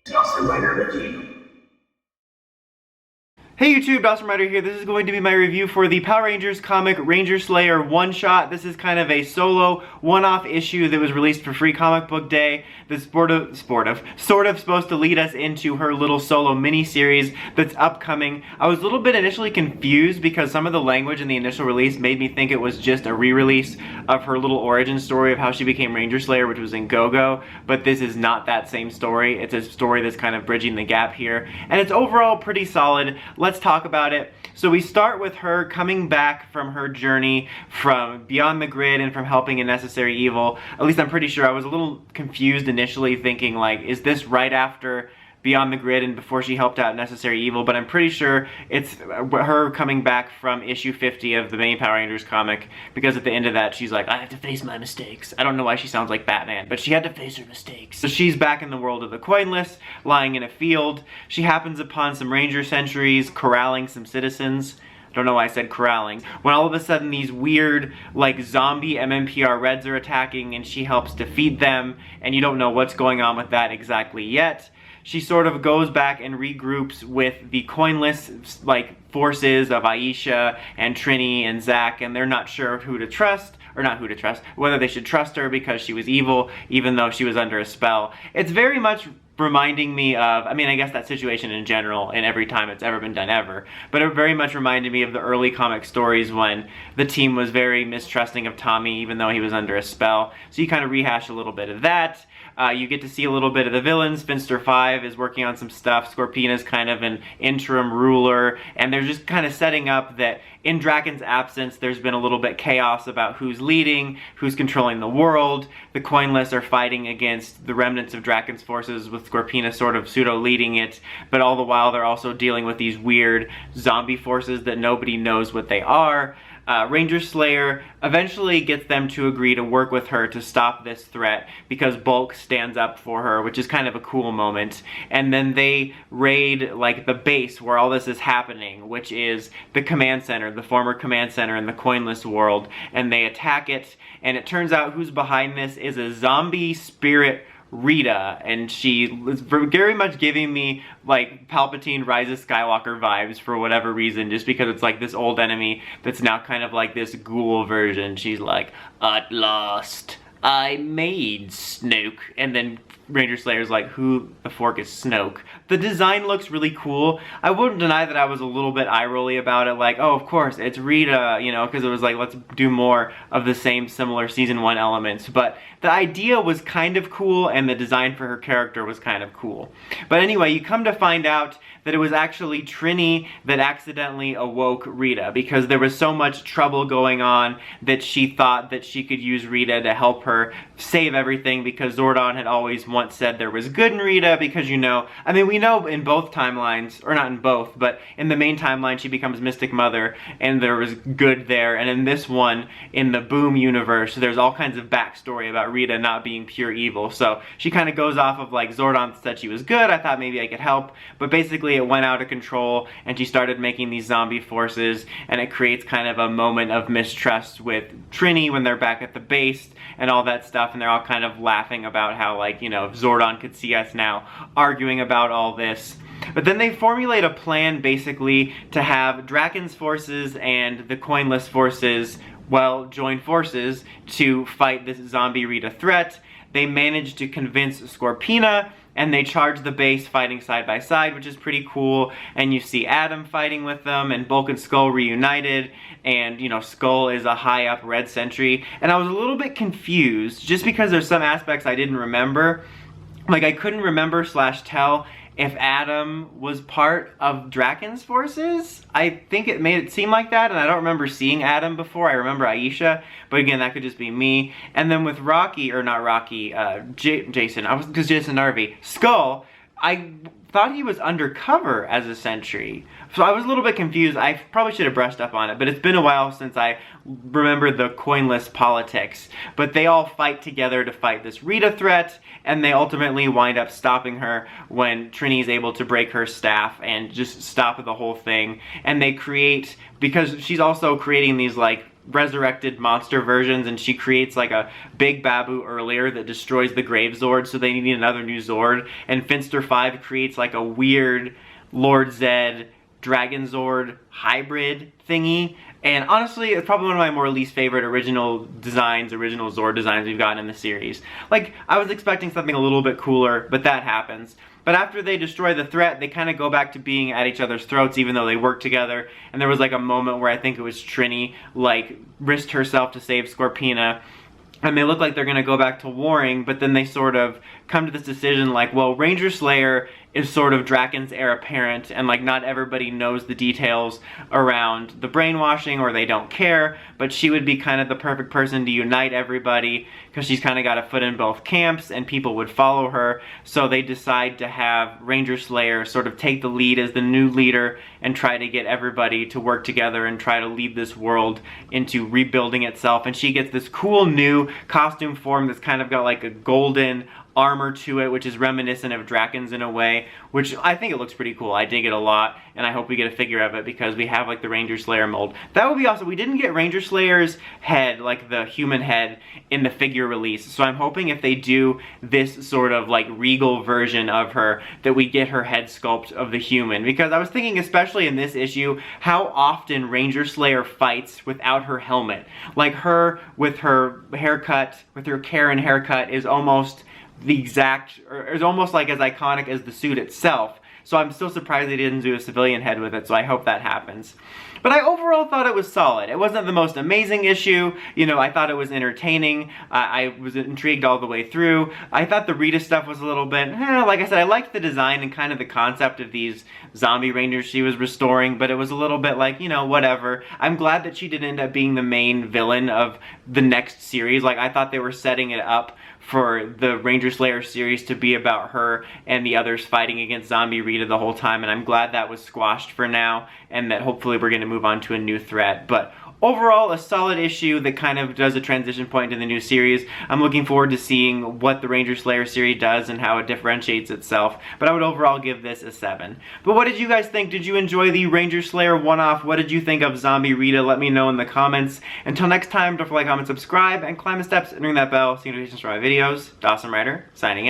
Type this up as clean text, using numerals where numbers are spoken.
Dawson Rider Wiki. Hey YouTube, Dawson Rider here. This is going to be my review for the Power Rangers comic Ranger Slayer one-shot. This is kind of a solo, one-off issue that was released for Free Comic Book Day that's sort of supposed to lead us into her little solo mini-series that's upcoming. I was a little bit initially confused because some of the language in the initial release made me think it was just a re-release of her little origin story of how she became Ranger Slayer, which was in Go-Go, but this is not that same story. It's a story that's kind of bridging the gap here, and it's overall pretty solid. Let's talk about it. So we start with her coming back from her journey from Beyond the Grid and from helping a necessary evil. At least I'm pretty sure. I was a little confused initially, thinking like, is this right after Beyond the Grid and before she helped out Necessary Evil? But I'm pretty sure it's her coming back from issue 50 of the main Power Rangers comic, because at the end of that she's like, I have to face my mistakes. I don't know why she sounds like Batman, but she had to face her mistakes. So she's back in the world of the coinless, lying in a field. She happens upon some Ranger sentries corralling some citizens. I don't know why I said corralling. When all of a sudden these weird, like, zombie mmpr Reds are attacking, and she helps defeat them, and you don't know what's going on with that exactly yet. She sort of goes back and regroups with the coinless, like, forces of Aisha and Trini and Zach, and they're not sure who to trust, or not who to trust, whether they should trust her because she was evil, even though she was under a spell. It's very much reminding me of, I mean, I guess that situation in general, in every time it's ever been done ever, but it very much reminded me of the early comic stories when the team was very mistrusting of Tommy, even though he was under a spell. So you kind of rehash a little bit of that. You get to see a little bit of the villains. Finster 5 is working on some stuff. Scorpina's kind of an interim ruler, and they're just kind of setting up that in Drakkon's absence, there's been a little bit chaos about who's leading, who's controlling the world. The coinless are fighting against the remnants of Drakkon's forces, with Scorpina sort of pseudo-leading it, but all the while they're also dealing with these weird zombie forces that nobody knows what they are. Ranger Slayer eventually gets them to agree to work with her to stop this threat because Bulk stands up for her, which is kind of a cool moment. And then they raid, like, the base where all this is happening, which is the command center, the former command center in the coinless world, and they attack it, and it turns out who's behind this is a zombie spirit, Rita, and she was very much giving me like Palpatine Rise of Skywalker vibes for whatever reason, just because it's like this old enemy that's now kind of like this ghoul version. She's like, at last I made Snoke, and then Ranger Slayer's like, who the fork is Snoke? The design looks really cool. I wouldn't deny that I was a little bit eye-rolly about it, like, oh, of course, it's Rita, you know, because it was like, let's do more of the same similar Season 1 elements. But the idea was kind of cool, and the design for her character was kind of cool. But anyway, you come to find out that it was actually Trini that accidentally awoke Rita, because there was so much trouble going on that she thought that she could use Rita to help her save everything, because Zordon had always once said there was good in Rita, because, you know, I mean, we know in both timelines, or not in both, but in the main timeline she becomes Mystic Mother, and there was good there, and in this one, in the Boom universe, there's all kinds of backstory about Rita not being pure evil. So she kind of goes off of like, Zordon said she was good, I thought maybe I could help, but basically it went out of control, and she started making these zombie forces, and it creates kind of a moment of mistrust with Trini when they're back at the base, and all that stuff, and they're all kind of laughing about how, like, you know, if Zordon could see us now, arguing about all this. But then they formulate a plan, basically, to have Drakkon's forces and the coinless forces, well, join forces to fight this zombie Rita threat. They manage to convince Scorpina, and they charge the base fighting side by side, which is pretty cool. And you see Adam fighting with them, and Bulk and Skull reunited, and, you know, Skull is a high up Red Sentry. And I was a little bit confused, just because there's some aspects I didn't remember. Like, I couldn't remember / tell if Adam was part of Drakkon's forces. I think it made it seem like that, and I don't remember seeing Adam before. I remember Aisha, but again, that could just be me. And then with Rocky, or not Rocky, Jason, because Jason Narvi, Skull, I thought he was undercover as a sentry. So I was a little bit confused. I probably should have brushed up on it, but it's been a while since I remember the coinless politics. But they all fight together to fight this Rita threat, and they ultimately wind up stopping her when Trini is able to break her staff and just stop the whole thing. And they create, because she's also creating these like resurrected monster versions, and she creates like a big babu earlier that destroys the Grave Zord, so they need another new Zord. And Finster 5 creates like a weird Lord Zed Dragon Zord hybrid thingy. And honestly, it's probably one of my more least favorite original Zord designs we've gotten in the series. Like, I was expecting something a little bit cooler, but that happens. But after they destroy the threat, they kind of go back to being at each other's throats, even though they work together. And there was like a moment where I think it was Trini, like, risked herself to save Scorpina. And they look like they're gonna go back to warring, but then they sort of come to this decision like, well, Ranger Slayer is sort of Drakkon's heir apparent, and like not everybody knows the details around the brainwashing, or they don't care, but she would be kind of the perfect person to unite everybody because she's kind of got a foot in both camps and people would follow her. So they decide to have Ranger Slayer sort of take the lead as the new leader and try to get everybody to work together and try to lead this world into rebuilding itself. And she gets this cool new costume form that's kind of got like a golden armor to it, which is reminiscent of Drakkon's in a way, which I think it looks pretty cool. I dig it a lot, and I hope we get a figure of it because we have like the Ranger Slayer mold. That would be awesome. We didn't get Ranger Slayer's head, like the human head, in the figure release, so I'm hoping if they do this sort of like regal version of her, that we get her head sculpt of the human, because I was thinking, especially in this issue, how often Ranger Slayer fights without her helmet. Like her with her haircut, with her Karen haircut, is almost the exact, or is almost like as iconic as the suit itself. So I'm still surprised they didn't do a civilian head with it, so I hope that happens. But I overall thought it was solid. It wasn't the most amazing issue. You know, I thought it was entertaining. I was intrigued all the way through. I thought the Rita stuff was a little bit, like I said, I liked the design and kind of the concept of these zombie rangers she was restoring, but it was a little bit like, you know, whatever. I'm glad that she didn't end up being the main villain of the next series. Like, I thought they were setting it up for the Ranger Slayer series to be about her and the others fighting against zombie Rita the whole time, and I'm glad that was squashed for now, and that hopefully we're going to move on to a new threat. But overall, a solid issue that kind of does a transition point to the new series. I'm looking forward to seeing what the Ranger Slayer series does and how it differentiates itself, but I would overall give this a 7. But what did you guys think? Did you enjoy the Ranger Slayer one-off? What did you think of Zombie Rita? Let me know in the comments. Until next time, don't forget to like, comment, subscribe, and climb the steps and ring that bell so you get notifications for my videos. Dawson Ryder, signing out.